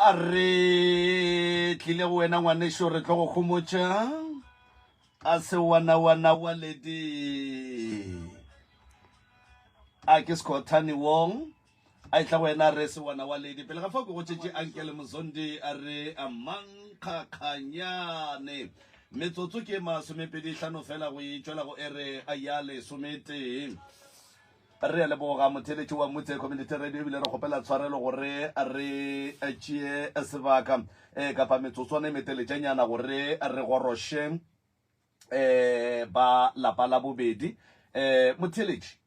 a re tlile go wena ngwaneso re tlo go khomotša a se wana wa ledi a ke Scottani Wong a itla go wena re se wana wa ledi pele ga fa go tšetše Uncle Mzondi a re a mankgakganyane metsotso ke 25 fela go itšwela go ere a ya le 11 re le boga motheletši wa motse community radio bile re kgopela tshwarelo gore re tšee sebaka kapa metsotswana e meteletšanyana gore re goroshe ba lapa la bobedi motheletši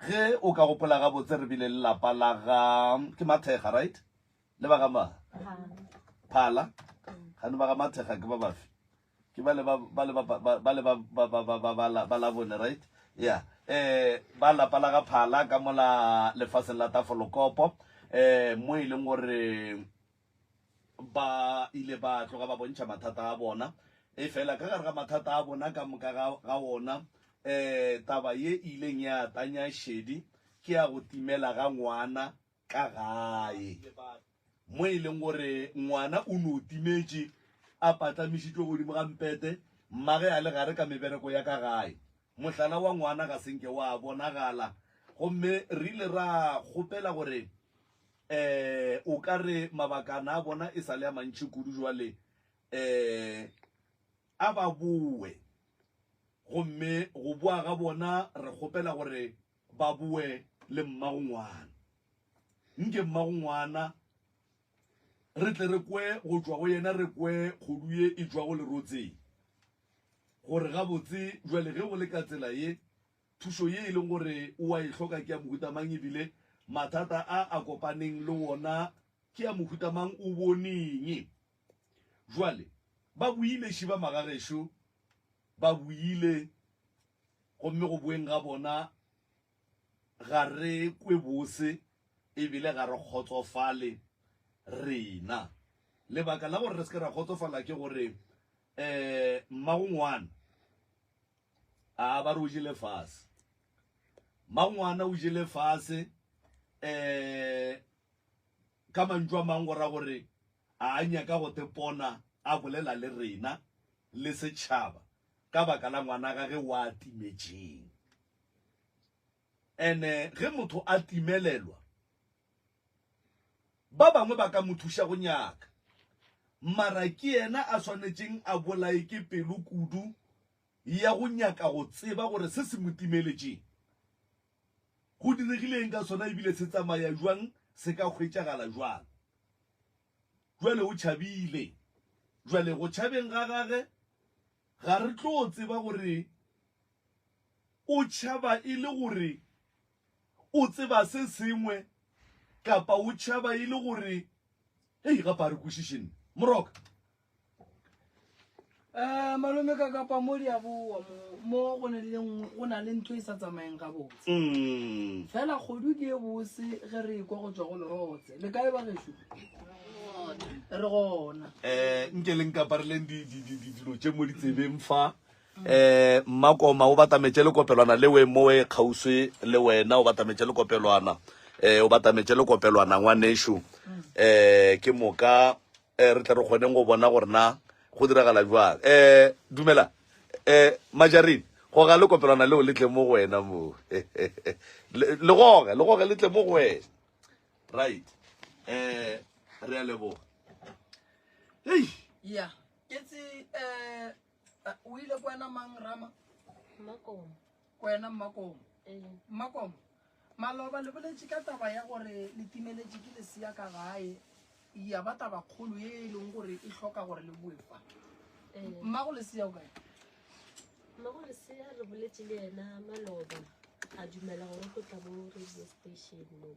ge o ka gopola ga botse re bile lapa la ga ke Mathega right le ba ga ma Phala ga ne ba ga Mathega ke ba bafi ke ba le ba la bone right yeah ba lapa la ga Phala ka mola lefaseng la Tafolokopo mo e leng gore ba ile ba tloga ba bontšha mathata a bona e fela ka gare ga mathata a bona ka moka ga ona taba ye ileng ya tanya shedi ke ya go timela ga ngwana ka gae mo e leng gore ngwana o no timetše a patlamišitšwe godimo ga mpete mmage a le gare ka mebereko ya ka gae mohlala wa ngwana ga senke wa bonagala gomme re ile ra kgopela gore o ka re mabakana a bona e sa le a mantši kudu jwale a ba boe gomme go boa ga bona re kgopela gore ba boe le mmagongwana nke mmagongwana re tle re kwe go tšwa go yena re kwe kgodu ye e tšwa go lerotseng gore ga botse jwale ge go le ka tsela ye thušo ye e leng gore o a e hloka ke ya mohutamang ebile mathata a kopaneng le wona ke ya mohutamang o boneng jwale ba buile šiba magagešo ba buile gomme go boeng ga bona ga re kwe bose ebile ga re kgotsofale rena lebaka la gore re se ke ra kgotsofala ke gore mmagongwana a ba re o jele fase mmagongwana o jele fase ka mantšu a mangwe ra gore a nyaka go tepona a bolela le rena le setšhaba ka baka la ngwana gage wa timetšeng ene ge motho a timelelwa ba bangwe ba ka mo thuša go nyaka mara ke yena a swanetšeng a bolae ke pelo kudu ya go nyaka go tseba gore se se mo timeletšeng go diregileng ka sona ebile se tsamaya jwang se ka hwetšagala jwang jwale o tšhabile jwale go tšhabeng ga gage ga re tlo tseba gore o tšhaba e le gore o tseba se sengwe kapa o tšhaba e le gore hei gapa a re kwešišene moroka malome ka kapa mo di a boa mo go na le ntho e sa tsamayeng ga botse fela kgodu ke e bose ge re kwa go tswa go lerotse le kae ba gešo re gona nke le nkapareleng dilo tše mo ditsebeng fa mmakoma o batametše lekopelwana le we mo we kgauswe le wena o batametše lekopelwana o batametše lekopelwana ngwanešo ke moka re tle re kgoneng go bona gore na go diragala jwang dumela Majarini go ga lekopelwana leo le tle mo go wena mo legoge le tle mo go wena right re a leboga hei ya ke tse o ile kwena mang rama Makomo kwena mmakomo maloba le boletše ka taba ya gore le timeletše ke lesea ka gae ya ba taba kgolo ye e leng gore e hloka gore le boefa mmago lesea o kae mmago lesea re boletše le yena maloba a dumela gore go tla mo radio station mo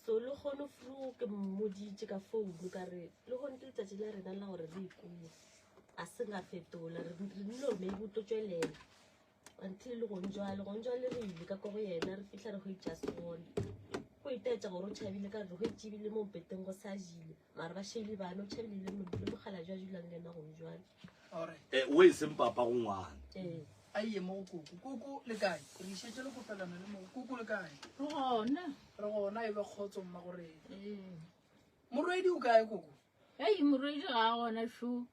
so le kgone fru ke mmoditše ka founu ka re le gone ke letšatši la rena la gore re ikue a se nga fetola re nno me go tlotšwelela until gonjwale re ile ka ko go yena re fihla re go itša segole go itaetša gore o tšhabile ka re go itšebile mo mpeteng go sa jile mara ba šele bana o tšhabile le mogala jwa julang le ena gonjwale o e seng papa go ngwana a ye mo go kuku le kae re išetše le kopelana le mo kuku le kae gona re gona e be kgotso mma gore morwedi o kae koko hei morwedi ga gona sho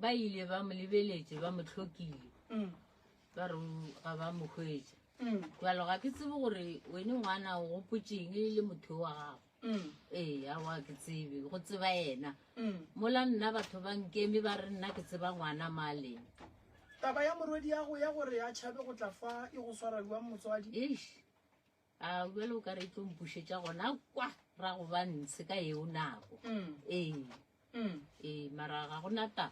ba ile ba mo lebeletse ba mo tlhokile ba re ga ba mo hwetša jalo ga ke tsebe gore wene ngwana o gopotseng le motho wa gago ee a wa ke tsebe go tseba ena mola nna batho ba nkeme ba re nna ke tseba ngwana maleng taba ya morwedi ya gore ya tšhabe go tla fa e go swaradiwa motswadi a bjale o ka re tlo mpušetša gona kwa ra go ba ntshe ka eo nako ee mara ga gona taba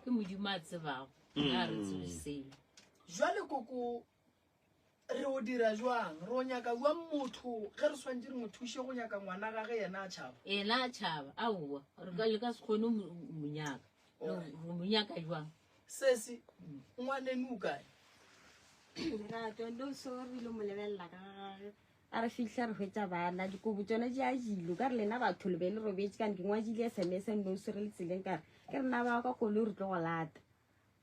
ke modimo a tsebago a re tsebesele jwale koko re o dira jwang re o nyaka jwang motho ge re swantse re mo thuše go nyaka ngwana gage yena a tšhaba ena a tšhaba aowa re ka se kgone monyaka monyaka jwang sese ngwanene o kae lerato ndo sorile mo lebelela ka gage a re fitlha re hwetša bana dikobo tsone di a jilo ka re lena batho lebe le robetse kane ke ngwadile sms ndo sere le tseleng kare ke re na ba ka kolo re tlo go lata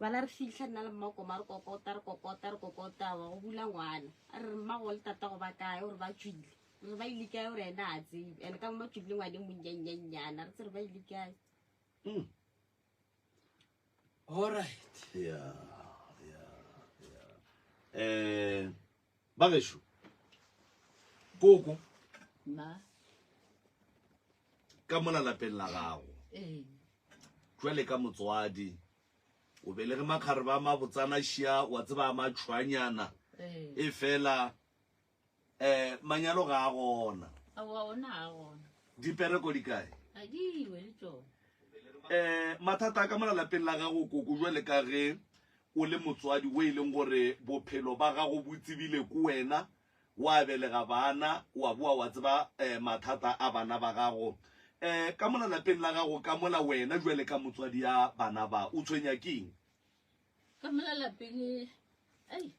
bana re fitlha nna le mmakoma re kokota wa go bula ngwana a re mmago le tata go ba kae gore ba tswile re ba ile kae gore ena a tsebe and ka mo ba tswile ngwane monnyannyanyana re tse re ba ile kae alright bagesho koko ma ka mola lapeng la gago jwale ka motswadi o belege makgare ba mabotsana šia wa tseba matšhwanyana e fela manyalo ga a gona dipereko di kae mathata a ka mola lapeng la gago koko jwale ka ge o le motswadi o e leng gore bophelo ba gago bo tsebile ko wena wa belega bana wa boa wa tseba mathata a bana ba gago ka mola lapeng la gago ka mola wena jwale ka motswadi ya bana ba o tshwenya keng ka mola lapeng ai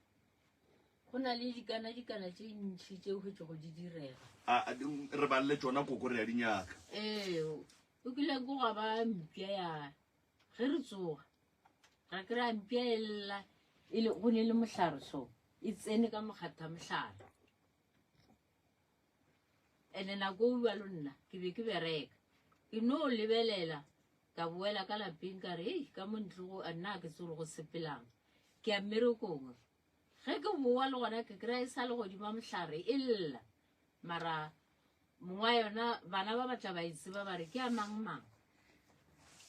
go na le dikana tse ntšhi tse o hwetše go di direga re ba le tsona koko re ya dinyaka o kile go ga ba mpia ya ge re tsoga ga ke ra mpia elela e le go ne le mohlare so e tsene ka mokgatha mohlare ene nako o bua le nna ke be ke bereka ke no lebelela ka boela ka lapeng ka re ka montlo a nna ke tsore go sepelang ke a mmerekong ge ke boa le gona ke kry e sa le godimo mohlare e lla mara mongwa yona bana ba batla ba itseba ba re ke a mang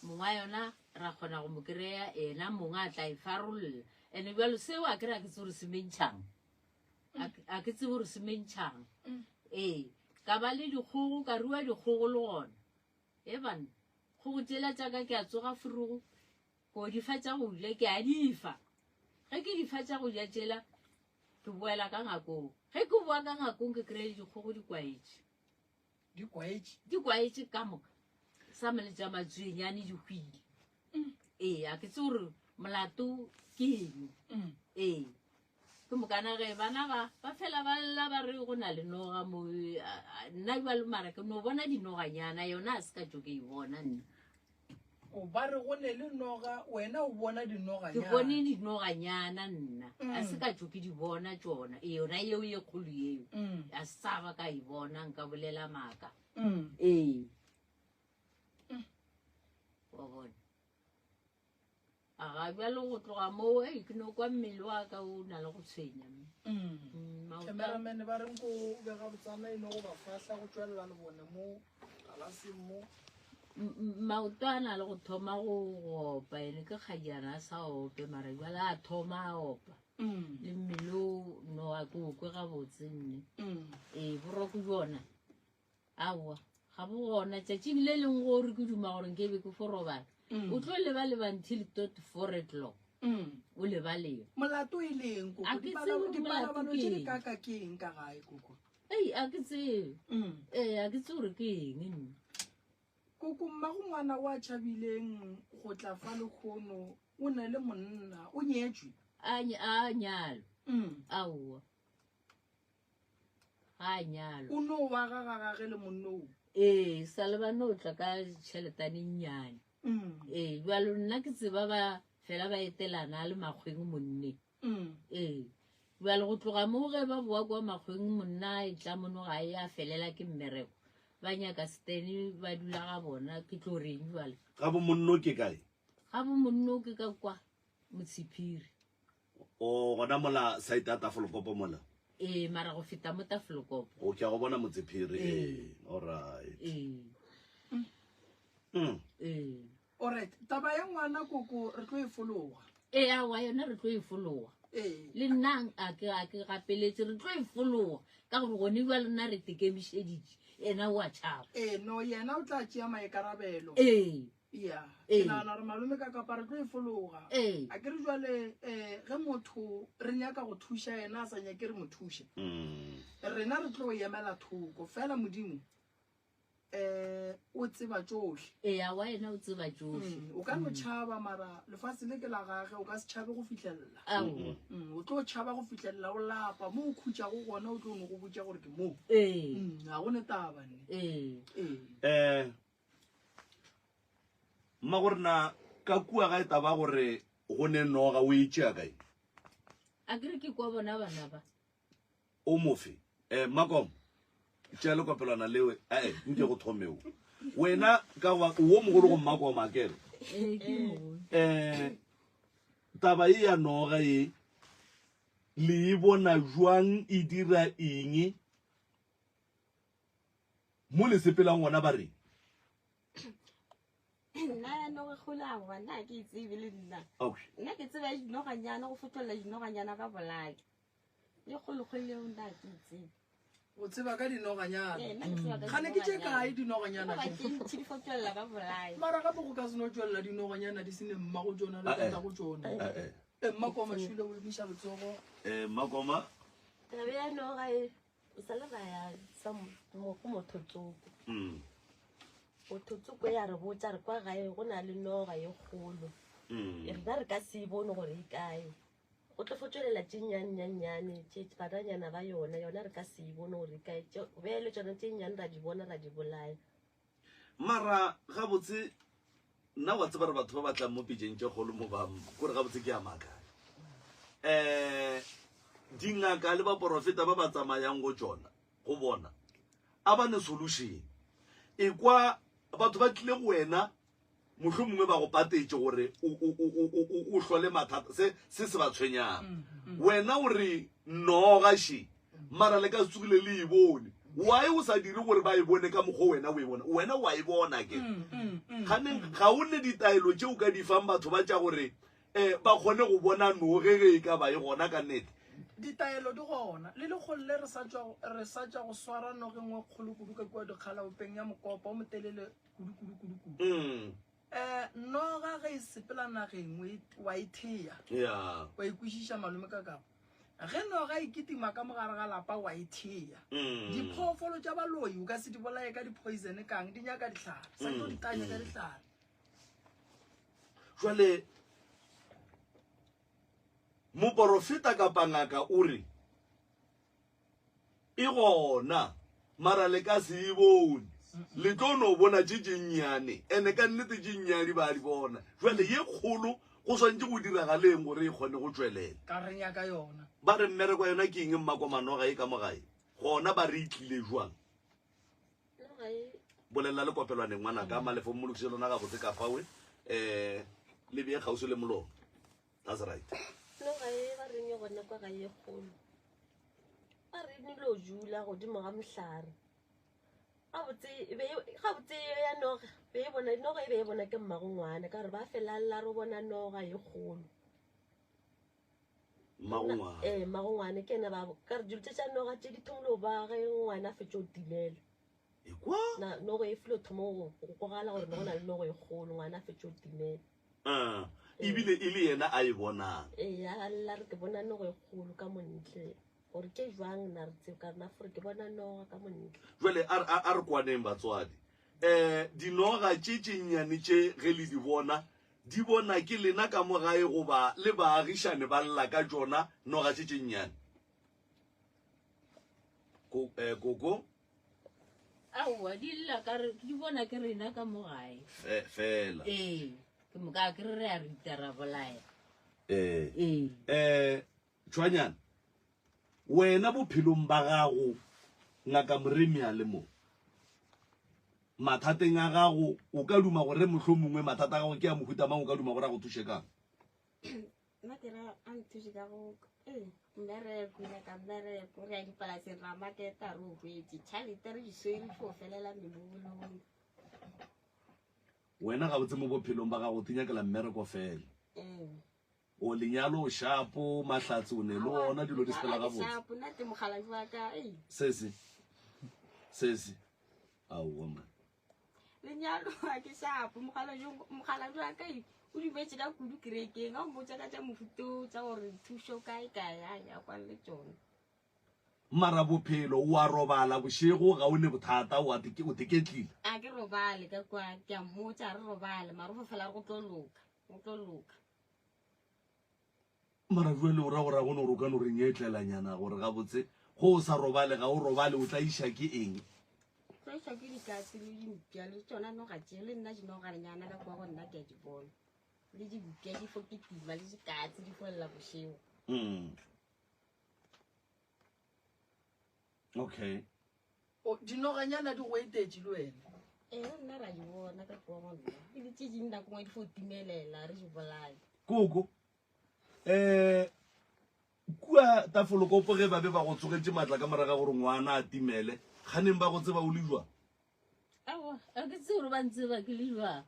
mongwa yona ra kgona go mo kry-a ena mongwe a tla e farolla ene bjalo seo a kry-a ke tsore se mentšhang a ke tsebe gore se mentšhang ka ba le dikgogo ka rua dikgogo le gona banna kgogo tela tšaka ke a tsoga furugo ko di fa tša go ja ke a difa ge ke di fa tša go ja tšela ke boela ka ngakong ge ke boa ka ngakong ke kry-a dikgogo di kwaetše ka moka sa meletša matswenyane di hwile a ke tse gore molato ke eng ke mokana ge bana ba fela ba lla ba re go na le noga mo nna jwa le mara ke no bona dinoganyana yona a se ka tso ke e bona nna o ba re go ne le noga wena o bona ke bone dinoganyana nna a se ka tso ke di bona tsona yona eo ye kgolo eo a sa ba ka e bona nka bolela maaka wa bona aga bjale go tloga moo ke no kwa mmele wa ka o na le go tshwenya cameramane ba reng ko bega botsana e no go ba fahla go tswelela le bone mo galaseng mo maoto a na le go thoma go opa ene ke kgadiana a sa ope mara jale a thoma a opa le mmele o no a ke okwe gabotse nne boroko jona aowa ga bo gona tšatšing le leng gore ke duma gore nke be ke forobala o tlo leba until 4 o'clock o lebaleo molato e leng dipalabalo tše di kaka ke eng ka gae koko a ke tsebe a ke tse gore ke eng nne koko mmago ngwana wa tšhabileng go tla fa lekgono o na le monna o nyetswe a nyalo aowa a nyalo o no wa gagagage le monnou sa le bane o tla ka tšheletane nnyane jalo nna ke tseba ba fela ba etelana le makgweng monne jalo go tloga mo ge ba boa kwa makgweng monna e tla mono ga e a felela ke mmereko ba nyaka stene ba dula ga bona ke tlo reng jwale ga bo monno ke kae ga bo monno ke ka kwa Motshiphiri o gona mola site ya Tafelkopo mola mara go feta mo Tafelkopo o ke go bona Motshiphiri alright alright taba ya ngwana koko re tlo e fologa awa yona re tlo e fologa le nna a ke gapeletse re tlo e fologa ka gore gone ba lena re tekemišeditše ena wa tšhaba no yena o tla tšea maikarabelo ya Ee. ke nagana gore malome ka kapa re tlo e fologa Ee. a ke re jwale ge motho re nyaka go thuša yena a sa nyake re mo thuše rena re tlo go emela thoko fela modimo o tseba tsohle awa ena o tseba tsohle o ka no tšhaba mara lefatshe le ke la gage o ka se tšhabe go fitlhelela aowa o tlo tšhaba go fitlhelela o lapa mo o khutšago gona o tlo no go botša gore ke moo ga go ne taba ne mma gore na ka kua ga e taba gore go ne noga o itšea kae a kere ke kwa bona bana ba o mofe Makom tšea lekopelwana lewe nke go thomeo wena ka o mogolo go Makom a kere taba e ya noga e le e bona jwang e dira eng mo le sepelang ngwana ba reng nna no go gola wa nna ke itsebe le nna nna ke tseba dinoganyana go fotlola dinoganyana ka bolake le gologoleo nna ke itsebe o tseba ka dinoganyana gane ke tše kae dinoganyana ke fotlolela ka bolake mara gape go ka seno tswelela dinoganyana di sene mma go tsona le tata go tsona mmakoma šule o emiša letsogo Makoma tabe ya noga e o sale ra ya go mothotsoko mothotsoko ya re botsa re kwa gae go na le noga e kgolo rena re ka se bone gore e kae go tlo fotswelela tše nnyane bananyana ba yona re ka se bone gore e kae beele tsona tše nnyane ra di bona ra di bolaya mara gabotse nna wa tseba re batho ba batlang mo pejeng tše kgolo mo bam kore gabotse ke ya maka dingaka le baporofeta ba ba tsamayang go tsona go bona a ba ne solution e kwa batho ba tlile go wena mohlomongwe ba go patetse gore o hlole mathata se ba tshwenyang wena o re nogaše mara le ka se tsogile le e bone why o sa dire gore ba e bone ka mokgwa wena o e bona wena wa e bona ke ga o ne ditaelo tšeo ka di fang batho ba tša gore ba kgone go bona noge e ka ba e gona ka nnete ditaelo di gona le legolole re sa tša go swara noge ngwe kgolo kudu ka kua dikgalaopeng ya mokopa o motelele kudu noga ge e sepela nageng wa ithea wa ikwešiša malome ka kapa ge noga e ketima ka mogare ga lapa wa ithea diphoofolo tša baloi o ka se di bolaye ka dipoisone kang di nyaka dihlare sa tlo ditanya ka dihlare jwale moporofeta kapa ngaka o re e gona mara le ka se e bone le tlo no bona tše tšennyane ene ka nnete tšennyane ba di bona jwale ye kgolo go swantse go diragaleng gore e kgone go tswelela ka re nyaka yona ba re mmereko yona ke eng Mmakomanoga e ka mogae gona ba re itlile jwang bolela le kopelwaneng ngwana ka malefo mmolokise lona ga botse ka fawe le bee kgauso le molomo that's right nogae ba reng e gona kwa gae e kgolo ba re nilo jula godimo ga mohlare gabotse ya noga noga e be e bona ke mmagongwana ka gore ba felalela re bona noga e kgolo mmagongwane ke ena ka re dilo tse tša noga tše di thomolo ba ge ngwana a fetse o timela nogo e file o thomo go kogala gore go na le nogo e kgolo ngwana a fetse o timela ebile e le yena a e bonang ya lla re ke bona nogo e kgolo ka montle gore ke jwang na re tseo ka rena fore ke bona noga ka montle jwale a re kwaneng batswadi dinoga tše tšennyane tše ge le di bona ke lena ka mogae goba le baagišane ba lla ka tšona noga tše tšennyane koko aowa di lla di bona ke rena ka mogae fela ke moka ke re a rita ra bolaya tshwanyana wena bophelong ba gago ngaka Moremi a le mo mathateng a gago o ka duma gore mohlomongwe mathata a gago ke a mohuta mang o ka duma gore a go thushe kang nna ke ra a nthuse ka go mmereko ka mmereko re ya dipolaseng ra maketa re o hwetse tšhalete re diswere fo felela mebolong wena ga botse mo bophelong ba gago tinyakela mmereko fela o lenyalo o shapo mahlatsi o ne le ona dilo di sepela ga botse nna te mogalaji wa ka sese aowa man lenyalo a ke shapo mogalaji wa ka o di betse ka kudu kerekeng a o mbotsa ka tša mofuto tša gore thuso kae ya kwane le tsone mara bophelo o a robala bošego ga o ne bothata o teketlile a ke robale ka kwa ke a mmotsa re robale mara go fela go tlo loka mara jwale o ra gore a gone gore o ka no re nyetlelanyana gore ga botse go o sa robale ga o robale o tla iša ke eng tla iša ke dikatse le dimpša le tsona noga tšee le nna dinogarenyana ka kwa go nna ke a di bona le dibupša di fo ke tima le dikatse di folela bošego okay dinoganyana di go etetše le wena nna ra di bona ka kwa go nna e di tše ding nako ngwe di fo timelela re di bolae koko kua tafolokopo ge ba be ba go tsogetse maatla ka moraga gore ngwana a timele kganeng ba go tseba o le jwa a ke tse gore ba ntseba ke le jwang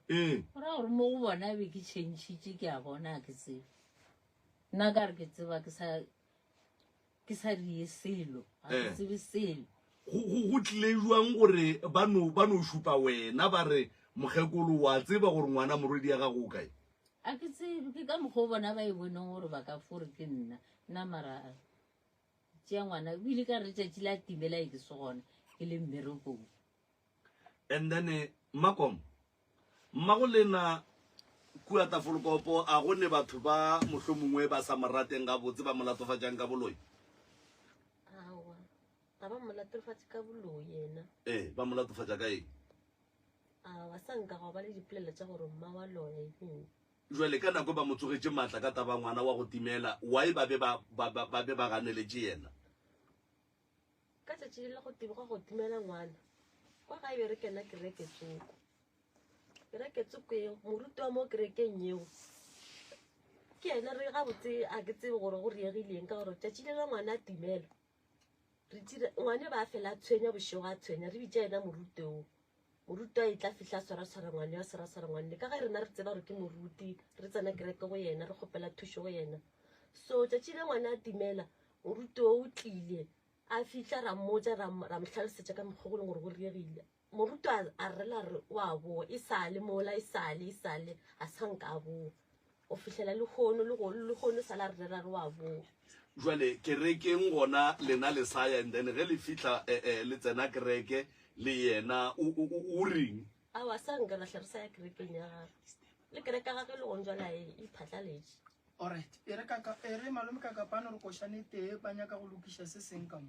gora gore mo go bona be ke changitše ke a bona a ke tsebe nna ka re ke tseba ke sa die selo a ke tsebe selo go tlile jwang gore ba no šupa wena ba re mokgekolo wa tseba gore ngwana morwedi ya gago o kae a ke tsebe ke ka mokgwa o bona ba e boneng gore ba ka fore ke nna mara tšea ngwana ebile ka re tšatši la timela e ke se gona ke le mmerekong and then mmago lena kua tafolokopo a gone batho ba mohlomongwe ba sa morateng ga botse ba molatofatšang ka boloi aowa ga ba molatofatše ka boloi yena ba molatofatša ka eng wa sa nka go ba le dipolelo tša gore mma wa loya eng jwale ka nako ba mo tsogetše maatla ka taba ngwana wa go timela why ba be ba ganeletše yena ka tšatši le go teboga go timela ngwana kwa ga ebe re kena kereke tsoko eo moruti wa mo kerekeng eo ke yena re ga botse a ke tsebe gore go riegileng ka gore tšatši le la ngwana a timela ngwane ba fela a tshwenya bošego a tshwenya re bitša yena moruti o moruti a e tla fitlha a swaraswara ngwane a swaraswara ngwanne ka ga rena re tseba gore ke moruti re tsena kereke go yena re kgopela thušo go yena so tšatši le ngwana a timela moruti o tlile a fitlha ra mmotsa ra mohlalosetša ka mokgogoleng gore go riegile moruti a rela re wa boa e sale mola e sale a sanka a boa o fitlhela le kgono sala re rela re wa boa jwale kerekeng gona lena le saya and then ge le fitlha le tsena kereke le yena o reng a wa sa nka lahla re sa ya kerekeng ya gagwe le kereka gage le gong jwala e phatlaletše alright e re malome ka kapane re košane tee ba nyaka go lokiša se seng ka mo